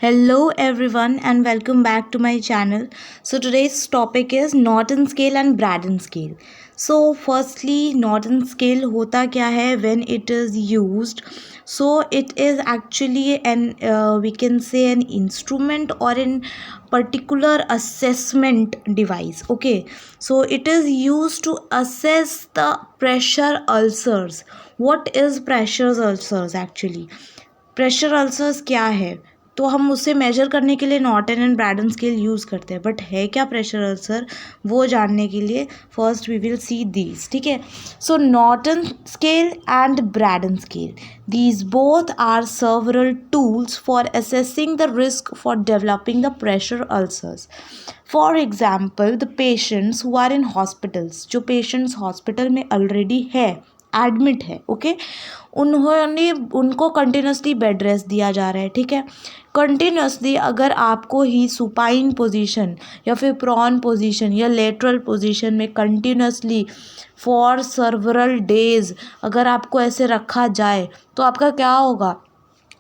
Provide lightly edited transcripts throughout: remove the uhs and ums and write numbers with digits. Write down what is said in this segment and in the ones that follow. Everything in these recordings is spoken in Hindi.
Hello everyone and welcome back to my channel. So today's topic is Norton scale and Braden scale. So firstly Norton scale hota kya hai when it is used. So it is actually an we can say an instrument or an particular assessment device. Okay, so it is used to assess the pressure ulcers. What is pressure ulcers actually? Pressure ulcers क्या है तो हम उसे मेजर करने के लिए Norton and Braden scale use करते हैं बट है क्या प्रेशर अल्सर वो जानने के लिए first we will see these ठीक है so Norton scale and Braden scale these both are several tools for assessing the risk for developing the pressure ulcers for example the patients who are in hospitals जो पेशेंट्स हॉस्पिटल में ऑलरेडी है एडमिट है ओके उनको कंटिन्यूसली बेड रेस्ट दिया जा रहा है ठीक है कंटिन्यूसली अगर आपको ही सुपाइन पोजीशन या फिर प्रॉन पोजीशन या लेटरल पोजीशन में कंटिन्यूसली फॉर सर्वरल डेज अगर आपको ऐसे रखा जाए तो आपका क्या होगा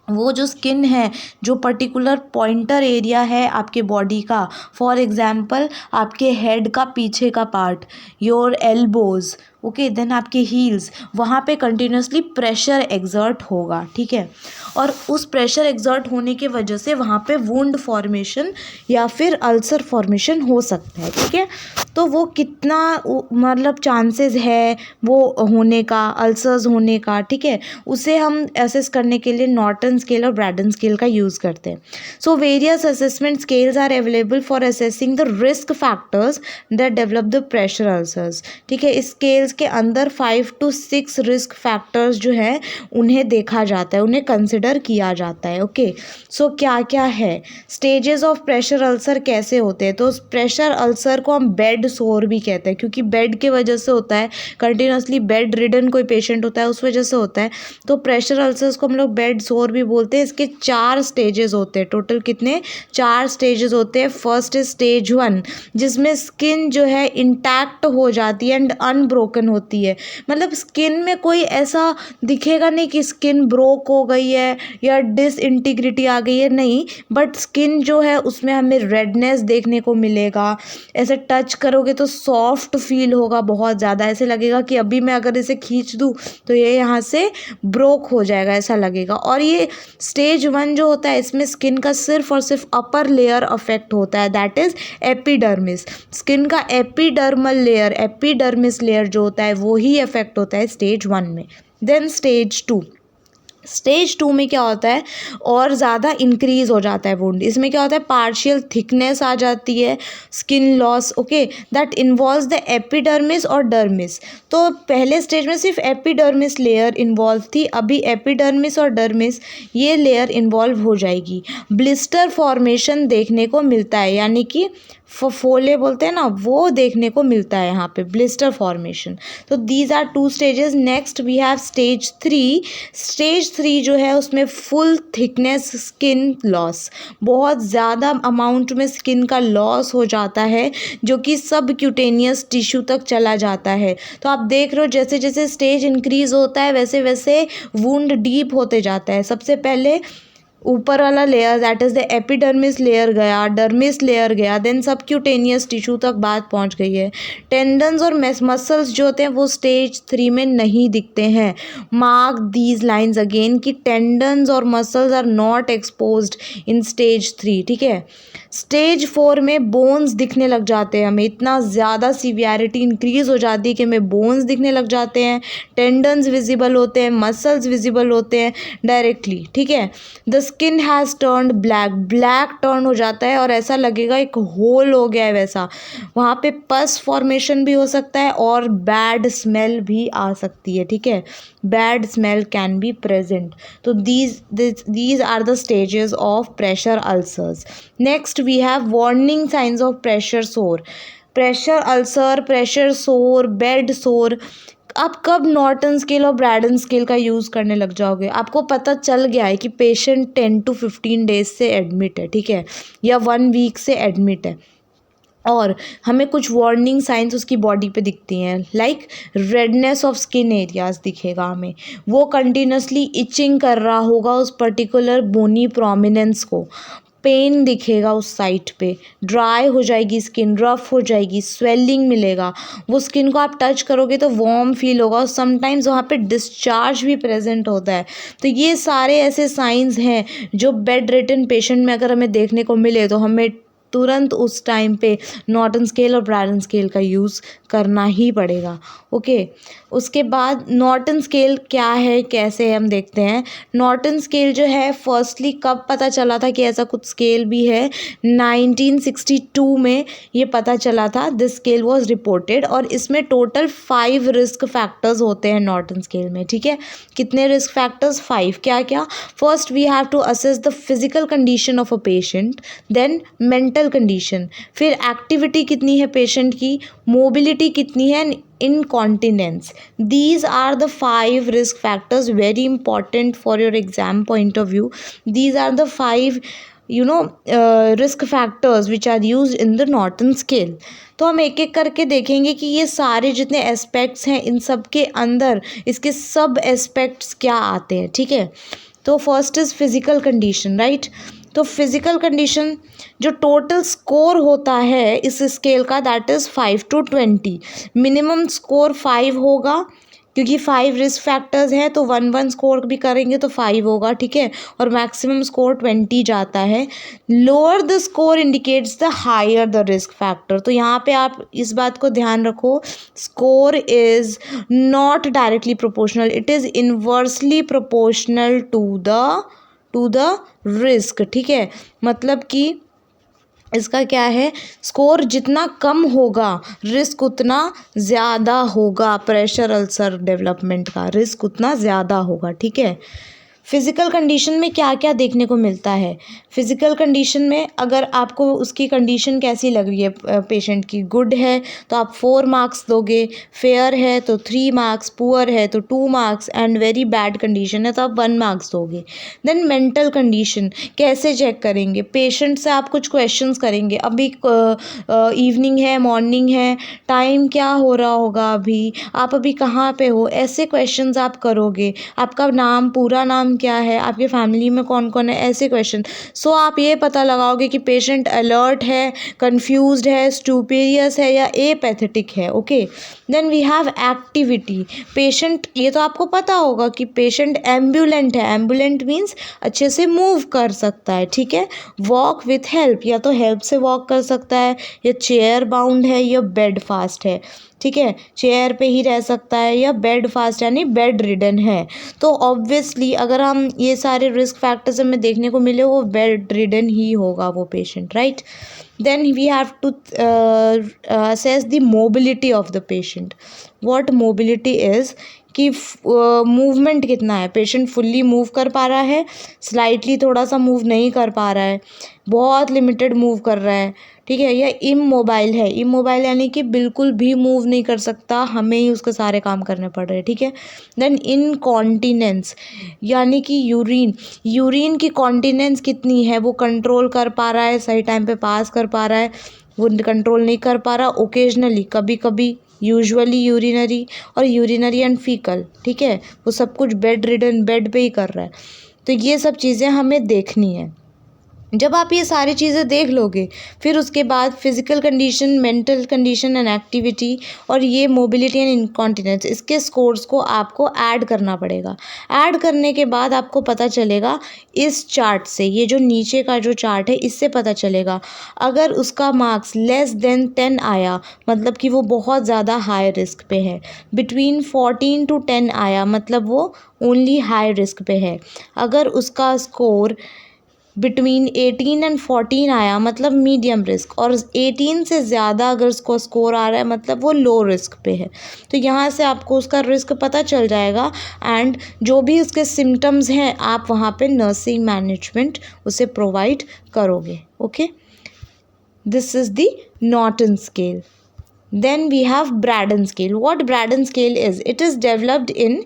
वो जो स्किन है जो पर्टिकुलर पॉइंटर एरिया है आपके बॉडी का फॉर एग्जांपल आपके हेड का पीछे का part your elbows okay then आपके हील्स वहाँ पे कंटिन्यूसली प्रेशर एक्सर्ट होगा ठीक है और उस प्रेशर एक्सर्ट होने की वजह से वहाँ पे वुंड फॉर्मेशन या फिर अल्सर फॉर्मेशन हो सकता है ठीक है तो वो कितना मतलब चांसेस है वो होने का अल्सर्स होने का ठीक है उसे हम असेस करने के लिए नॉर्टन स्केल और ब्रैडन स्केल का यूज़ करते हैं so various assessment scales are available for assessing the risk factors that develop the pressure ulcers ठीक है इस स्केल्स के अंदर 5 to 6 रिस्क फैक्टर्स जो है उन्हें देखा जाता है उन्हें कंसिडर किया जाता है ओके सो क्या क्या है स्टेजेस ऑफ प्रेशर अल्सर कैसे होते हैं तो प्रेशर अल्सर को हम बेड सोर भी कहते हैं क्योंकि बेड के वजह से होता है कंटिन्यूसली बेड रिडन कोई पेशेंट होता है उस वजह से होता है तो प्रेशर अल्सर्स को हम लोग बेड सोर भी बोलते हैं इसके 4 स्टेजेस होते हैं टोटल कितने 4 स्टेजेस होते हैं फर्स्ट इज स्टेज 1 जिसमें स्किन जो है इंटैक्ट हो जाती है एंड अनब्रोकन होती है मतलब स्किन में कोई ऐसा दिखेगा नहीं कि स्किन ब्रोक हो गई है या डिसइंटीग्रिटी आ गई है नहीं बट स्किन जो है उसमें हमें रेडनेस देखने को मिलेगा ऐसे टच करोगे तो सॉफ्ट फील होगा बहुत ज़्यादा ऐसे लगेगा कि अभी मैं अगर इसे खींच दूँ तो ये यहाँ से ब्रोक हो जाएगा ऐसा लगेगा और ये स्टेज 1 जो होता है इसमें स्किन का सिर्फ और सिर्फ अपर लेयर अफेक्ट होता है दैट इज़ एपिडर्मिस स्किन का एपिडर्मिस लेयर जो होता है वो ही अफेक्ट होता है स्टेज 1 में देन स्टेज 2 में क्या होता है और ज़्यादा इंक्रीज़ हो जाता है वुंड इसमें क्या होता है पार्शियल थिकनेस आ जाती है skin loss okay that involves the epidermis और डर्मिस तो पहले स्टेज में सिर्फ एपिडर्मिस लेयर इन्वॉल्व थी अभी एपिडर्मिस और डर्मिस ये लेयर इन्वॉल्व हो जाएगी ब्लिस्टर फॉर्मेशन देखने को मिलता है यानी कि फोले बोलते हैं ना वो देखने को मिलता है यहाँ पे ब्लिस्टर फॉर्मेशन तो these are 2 stages next we have stage 3 जो है उसमें फुल थिकनेस स्किन लॉस बहुत ज़्यादा अमाउंट में स्किन का लॉस हो जाता है जो कि सब क्यूटेनियस टिश्यू तक चला जाता है तो आप देख रहे हो जैसे जैसे स्टेज इंक्रीज़ होता है वैसे वैसे वुंड डीप होते जाता है सबसे पहले ऊपर वाला layer that is the epidermis layer गया डर्मिस लेयर गया देन सबक्यूटेनियस टिश्यू तक बात पहुंच गई है टेंडन्स और मसल्स जो होते हैं वो स्टेज 3 में नहीं दिखते हैं मार्क दीज लाइंस अगेन कि टेंडन्स और muscles are not exposed in stage 3 ठीक है स्टेज 4 में बोन्स दिखने लग जाते हैं हमें इतना ज़्यादा सीवियरिटी इंक्रीज़ हो जाती है कि हमें बोन्स दिखने लग जाते हैं टेंडन्स विजिबल होते हैं मसल्स विजिबल होते हैं डायरेक्टली ठीक है the skin has turned black turn हो जाता है और ऐसा लगेगा एक होल हो गया है वैसा वहाँ पे पस फॉर्मेशन भी हो सकता है और बैड स्मेल भी आ सकती है ठीक है bad smell can be present तो these are the stages of pressure ulcers next we have warning signs of pressure sore pressure ulcer pressure sore bed sore आप कब नॉर्टन स्केल और ब्रैडन स्केल का यूज़ करने लग जाओगे आपको पता चल गया है कि पेशेंट 10 to 15 डेज से एडमिट है ठीक है या 1 वीक से एडमिट है और हमें कुछ वार्निंग साइंस उसकी बॉडी पे दिखती हैं like redness of skin areas दिखेगा हमें वो कंटिन्यूसली इचिंग कर रहा होगा उस पर्टिकुलर बोनी प्रोमिनेंस को पेन दिखेगा उस साइट पे, ड्राई हो जाएगी स्किन, रफ हो जाएगी, स्वेलिंग मिलेगा, वो स्किन को आप टच करोगे तो वार्म फील होगा और समटाइम्स वहाँ पे डिस्चार्ज भी प्रेजेंट होता है। तो ये सारे ऐसे साइंस हैं जो बेड रिटन पेशेंट में अगर हमें देखने को मिले तो हमें तुरंत उस टाइम पे नॉर्टन स्केल और ब्रैडन स्केल का यूज़ करना ही पड़ेगा। ओके, उसके बाद नॉर्टन स्केल क्या है, कैसे है, हम देखते हैं। नॉर्टन स्केल जो है फर्स्टली कब पता चला था कि ऐसा कुछ स्केल भी है, 1962 में ये पता चला था। दिस स्केल वॉज रिपोर्टेड और इसमें टोटल 5 रिस्क फैक्टर्स होते हैं नॉर्टन स्केल में। ठीक है, कितने रिस्क फैक्टर्स? 5। क्या क्या? First we have to assess the physical condition of a patient, then mental condition, फिर एक्टिविटी कितनी है पेशेंट की, मोबिलिटी कितनी है, incontinence. These are the 5 risk factors, very important for your exam point of view. These are the 5 risk factors which are used in the Norton scale. तो हम एक एक करके देखेंगे कि ये सारे जितने एस्पेक्ट्स हैं इन सब के अंदर इसके सब एस्पेक्ट्स क्या आते हैं। ठीक है, तो first is physical condition, right. तो फिजिकल कंडीशन जो टोटल स्कोर होता है इस स्केल का that is 5 to 20। Minimum score 5 होगा क्योंकि 5 रिस्क फैक्टर्स हैं तो 1 स्कोर भी करेंगे तो 5 होगा। ठीक है, और मैक्सिमम स्कोर 20 जाता है। Lower the score indicates the higher the risk factor. तो यहाँ पे आप इस बात को ध्यान रखो, score is not directly proportional, it is inversely proportional to the risk. ठीक है, मतलब कि इसका क्या है, स्कोर जितना कम होगा रिस्क उतना ज़्यादा होगा, प्रेशर अल्सर डेवलपमेंट का रिस्क उतना ज़्यादा होगा। ठीक है, फिज़िकल कंडीशन में क्या क्या देखने को मिलता है। फिज़िकल कंडीशन में अगर आपको उसकी कंडीशन कैसी लग रही है पेशेंट की, गुड है तो आप 4 मार्क्स दोगे, फेयर है तो 3 मार्क्स, पुअर है तो 2 marks and very bad condition है तो आप 1 मार्क्स दोगे। देन मेंटल कंडीशन कैसे चेक करेंगे, पेशेंट से आप कुछ क्वेश्चंस करेंगे, अभी इवनिंग है, मॉर्निंग है, टाइम क्या हो रहा होगा, अभी आप अभी कहाँ पे हो, ऐसे क्वेश्चंस आप करोगे। आपका नाम, पूरा नाम क्या है, आपके फैमिली में कौन कौन है, ऐसे क्वेश्चन। सो आप ये पता लगाओगे कि पेशेंट अलर्ट है, कंफ्यूज्ड है, स्टूपेरियस है या एपैथेटिक है। Okay, then we have activity. Patient, ये तो आपको पता होगा कि पेशेंट एम्बुलेंट है, एम्बुलेंट मीन्स अच्छे से मूव कर सकता है। ठीक है, वॉक विथ हेल्प, या तो हेल्प से वॉक कर सकता है, या चेयर बाउंड है, या बेड फास्ट है। ठीक है, चेयर पे ही रह सकता है या बेड फास्ट यानी बेड रिडन है। तो ऑब्वियसली अगर हम ये सारे रिस्क फैक्टर्स हमें देखने को मिले वो बेड रिडन ही होगा वो patient, right. Then we have to assess the mobility of the patient. What mobility is कि मूवमेंट कितना है, पेशेंट फुल्ली मूव कर पा रहा है, स्लाइटली थोड़ा सा मूव नहीं कर पा रहा है, बहुत लिमिटेड मूव कर रहा है। ठीक है, या इमोबाइल है, इमोबाइल यानी कि बिल्कुल भी मूव नहीं कर सकता, हमें ही उसके सारे काम करने पड़ रहे हैं। ठीक है, देन इनकॉन्टिनेंस यानी कि यूरिन की कॉन्टिनेंस कितनी है, वो कंट्रोल कर पा रहा है, सही टाइम पे पास कर पा रहा है, वो कंट्रोल नहीं कर पा रहा ओकेजनली, कभी कभी, यूजुअली यूरिनरी और यूरिनरी एंड फीकल। ठीक है, वो सब कुछ बेड रिडन, बेड पे ही कर रहा है। तो ये सब चीज़ें हमें देखनी है। जब आप ये सारी चीज़ें देख लोगे फिर उसके बाद physical condition, mental condition and activity और ये मोबिलिटी एंड इनकॉन्टिनेंस, इसके स्कोर्स को आपको ऐड करना पड़ेगा। ऐड करने के बाद आपको पता चलेगा इस चार्ट से, ये जो नीचे का जो चार्ट है इससे पता चलेगा। अगर उसका मार्क्स लेस देन 10 आया मतलब कि वो बहुत ज़्यादा हाई रिस्क पे है, बिटवीन 14 to 10 आया मतलब वो ओनली हाई रिस्क पे है, अगर उसका स्कोर बिटवीन 18 एंड 14 आया मतलब मीडियम रिस्क, और 18 से ज़्यादा अगर उसको स्कोर आ रहा है मतलब वो लो रिस्क पे है। तो यहाँ से आपको उसका रिस्क पता चल जाएगा एंड जो भी उसके सिम्टम्स हैं आप वहाँ पे नर्सिंग मैनेजमेंट उसे प्रोवाइड करोगे। Okay, this is the Norton scale. Then we have Braden scale. What Braden scale is? It is developed in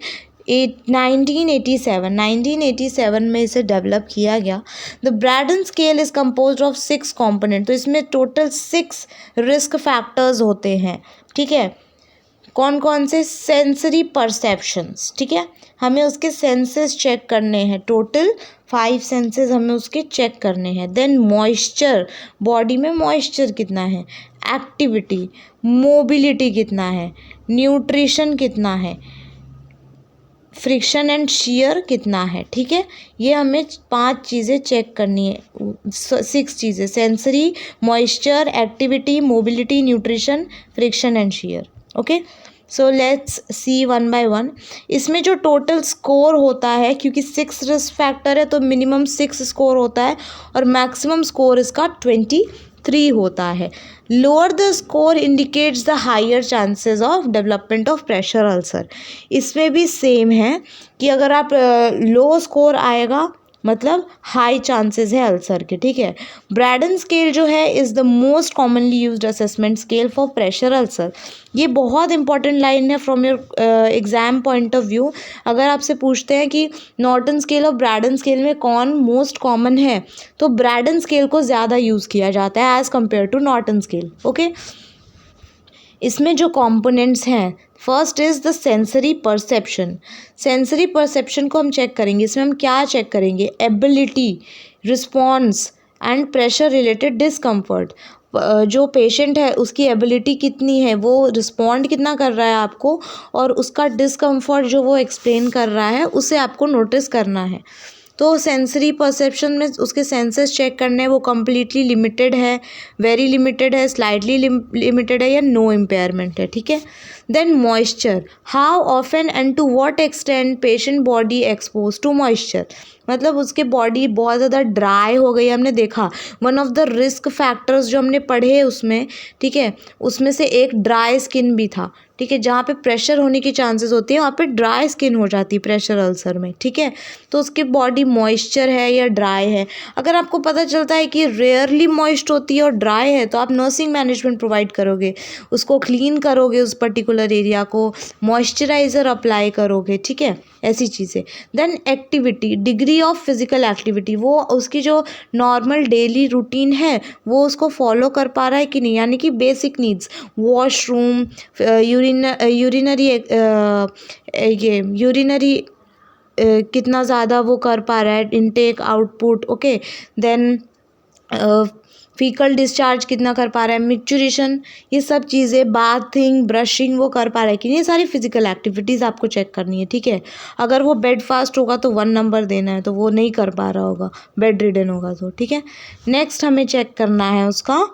1987 में इसे डेवलप किया गया। The Braden scale is composed of 6 component। तो इसमें टोटल 6 रिस्क फैक्टर्स होते हैं। ठीक है, कौन कौन से? Sensory perceptions. ठीक है, हमें उसके सेंसेस चेक करने हैं। टोटल 5 सेंसेस हमें उसके चेक करने हैं। देन मॉइस्चर, बॉडी में मॉइस्चर कितना है, एक्टिविटी, मोबिलिटी कितना है, न्यूट्रिशन कितना है, फ्रिक्शन एंड शियर कितना है। ठीक है, ये हमें 5 चीज़ें चेक करनी है, 6 चीज़ें, sensory, moisture, activity, mobility, nutrition, friction and shear. Okay, so let's see one by one. इसमें जो टोटल स्कोर होता है, क्योंकि 6 रिस्क फैक्टर है तो मिनिमम 6 स्कोर होता है और मैक्सिमम स्कोर इसका 23 होता है। Lower the score indicates the higher chances of development of pressure ulcer. इसमें भी सेम है कि अगर आप लो स्कोर आएगा मतलब हाई चांसेस है अल्सर के। ठीक है, ब्रैडन स्केल जो है is the most commonly used assessment scale for pressure ulcer. ये बहुत इंपॉर्टेंट लाइन है from your exam point of view. अगर आपसे पूछते हैं कि नॉर्टन स्केल और ब्रैडन स्केल में कौन मोस्ट कॉमन है, तो ब्रैडन स्केल को ज़्यादा यूज़ किया जाता है as compare to Norton scale. Okay, इसमें जो कंपोनेंट्स हैं, first is the sensory perception. Sensory perception को हम चेक करेंगे। इसमें हम क्या चेक करेंगे, ability, response and pressure related discomfort. जो पेशेंट है उसकी एबिलिटी कितनी है, वो रिस्पॉन्ड कितना कर रहा है आपको, और उसका डिस्कम्फर्ट जो वो एक्सप्लेन कर रहा है उसे आपको नोटिस करना है। तो सेंसरी परसेप्शन में उसके सेंसेस चेक करने हैं, वो कम्प्लीटली लिमिटेड है, वेरी लिमिटेड है, स्लाइटली लिमिटेड है या नो इम्पेयरमेंट है। ठीक है, then moisture, how often and to what extent patient body expose to moisture. मतलब उसके बॉडी बहुत ज़्यादा ड्राई हो गई, हमने देखा one of the risk factors जो हमने पढ़े उसमें, ठीक है, उसमें से एक ड्राई स्किन भी था। ठीक है, जहाँ पे प्रेशर होने की चांसेस होती है वहाँ पे ड्राई स्किन हो जाती है प्रेशर अल्सर में। ठीक है, तो उसकी बॉडी मॉइस्चर है या ड्राई है। अगर आपको पता चलता है कि रेयरली मॉइस्ट होती है और ड्राई है, तो आप नर्सिंग मैनेजमेंट प्रोवाइड करोगे, उसको क्लीन करोगे, उस पर्टिकुलर एरिया को मॉइस्चराइज़र अप्लाई करोगे। ठीक है, ऐसी चीज़ें। Then activity, degree of physical activity, वो उसकी जो नॉर्मल डेली रूटीन है वो उसको फॉलो कर पा रहा है कि नहीं, यानी कि बेसिक नीड्स, वॉशरूम, यूरिनरी कितना ज़्यादा वो कर पा रहा है, intake output. Okay, then faecal discharge कितना कर पा रहा है, मिक्चुरेशन, ये सब चीज़ें, बाथिंग, ब्रशिंग वो कर पा रहा है कि नहीं, ये सारी फिजिकल एक्टिविटीज़ आपको चेक करनी है। ठीक है, अगर वो बेड फास्ट होगा तो 1 नंबर देना है, तो वो नहीं कर पा रहा होगा, बेड रिडन होगा तो। ठीक है, नेक्स्ट हमें चेक करना है उसका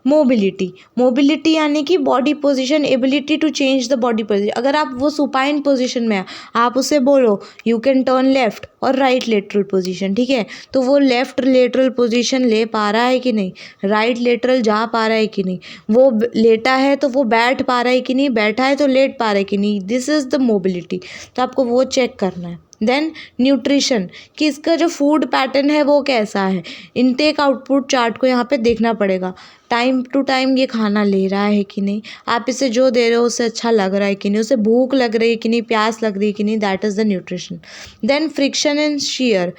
मोबिलिटी। मोबिलिटी यानी कि body position, ability to change the body position. अगर आप वो सुपाइन पोजीशन में है, आप उसे बोलो यू कैन टर्न लेफ्ट और राइट लेटरल पोजीशन। ठीक है, तो वो लेफ्ट लेटरल पोजीशन ले पा रहा है कि नहीं, राइट लेटरल जा पा रहा है कि नहीं, वो लेटा है तो वो बैठ पा रहा है कि नहीं, बैठा है तो लेट पा रहा है कि नहीं, दिस इज़ द मोबिलिटी। तो आपको वो चेक करना है। देन न्यूट्रिशन, कि इसका जो फूड पैटर्न है वो कैसा है, इनटेक आउटपुट चार्ट को यहाँ पे देखना पड़ेगा, टाइम टू टाइम ये खाना ले रहा है कि नहीं, आप इसे जो दे रहे हो उससे अच्छा लग रहा है कि नहीं, उसे भूख लग रही है कि नहीं, प्यास लग रही है कि नहीं, that is the nutrition. Then friction and shear,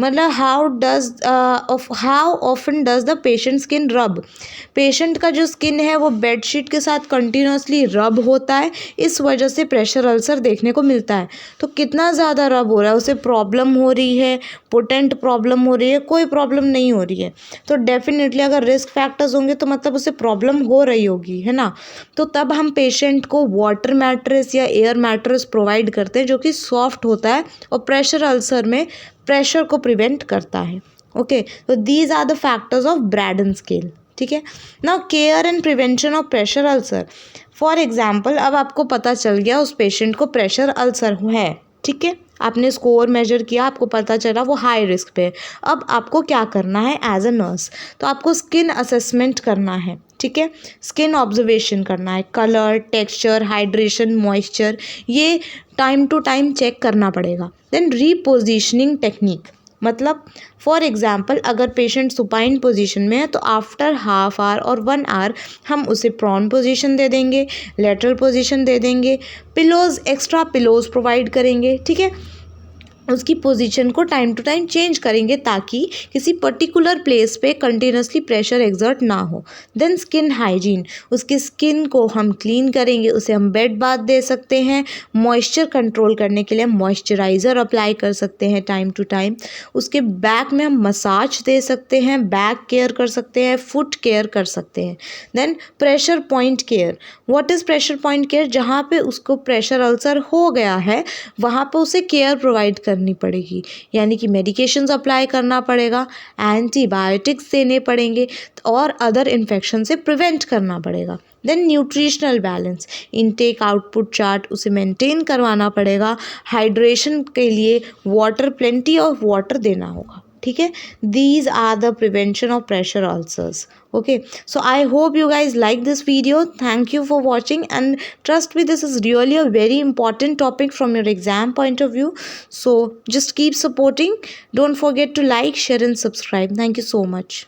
मतलब how often does the patient skin rub. Patient का जो स्किन है वो बेडशीट के साथ कंटिन्यूसली रब होता है, इस वजह से प्रेशर अल्सर देखने को मिलता है। तो कितना ज़्यादा रब हो रहा है, उसे प्रॉब्लम हो रही है, पोटेंट प्रॉब्लम हो रही है, कोई प्रॉब्लम नहीं हो रही है, तो डेफिनेटली अगर रिस्क फैक्टर्स होंगे तो मतलब उसे प्रॉब्लम हो रही होगी, है ना। तो तब हम पेशेंट को वाटर मैट्रेस या एयर मैट्रेस प्रोवाइड करते हैं जो कि सॉफ्ट होता है और प्रेशर अल्सर में प्रेशर को प्रिवेंट करता है। ओके, तो these are the factors of Braden scale. ठीक है, now care and prevention of pressure ulcer. For example, अब आपको पता चल गया उस पेशेंट को प्रेशर अल्सर है। ठीक है, आपने स्कोर मेजर किया, आपको पता चला वो हाई रिस्क पे है। अब आपको क्या करना है एज अ नर्स, तो आपको स्किन असेसमेंट करना है। ठीक है, स्किन ऑब्जर्वेशन करना है, कलर, टेक्सचर, हाइड्रेशन, मॉइस्चर, ये टाइम टू टाइम चेक करना पड़ेगा। देन रीपोजिशनिंग टेक्निक, मतलब फॉर एग्जाम्पल अगर पेशेंट सुपाइन पोजीशन में है तो आफ्टर हाफ आवर और 1 आवर हम उसे प्रॉन पोजीशन दे देंगे, लेटरल पोजीशन दे देंगे, पिलोज, एक्स्ट्रा पिलोज प्रोवाइड करेंगे। ठीक है, उसकी पोजीशन को टाइम टू टाइम चेंज करेंगे ताकि किसी पर्टिकुलर प्लेस पे कंटिन्यूसली प्रेशर एक्सर्ट ना हो। देन स्किन हाइजीन, उसकी स्किन को हम क्लीन करेंगे, उसे हम बेड बाथ दे सकते हैं। मॉइस्चर कंट्रोल करने के लिए हम मॉइस्चराइज़र अप्लाई कर सकते हैं टाइम टू टाइम। उसके बैक में हम मसाज दे सकते हैं, बैक केयर कर सकते हैं, फुट केयर कर सकते हैं। Then pressure point care, what is pressure point care? जहाँ पे उसको प्रेशर अल्सर हो गया है वहाँ पे उसे केयर प्रोवाइड करनी पड़ेगी, यानी कि मेडिकेशंस अप्लाई करना पड़ेगा, एंटीबायोटिक्स देने पड़ेंगे और अदर इन्फेक्शन से प्रिवेंट करना पड़ेगा। Then nutritional balance, intake output chart उसे मेंटेन करवाना पड़ेगा। हाइड्रेशन के लिए वाटर, प्लेंटी ऑफ वाटर देना होगा, ठीक है। These are the prevention of pressure ulcers. Okay, so I hope you guys like this video. Thank you for watching, and trust me, this is really a very important topic from your exam point of view. So just keep supporting. Don't forget to like, share and subscribe. Thank you so much.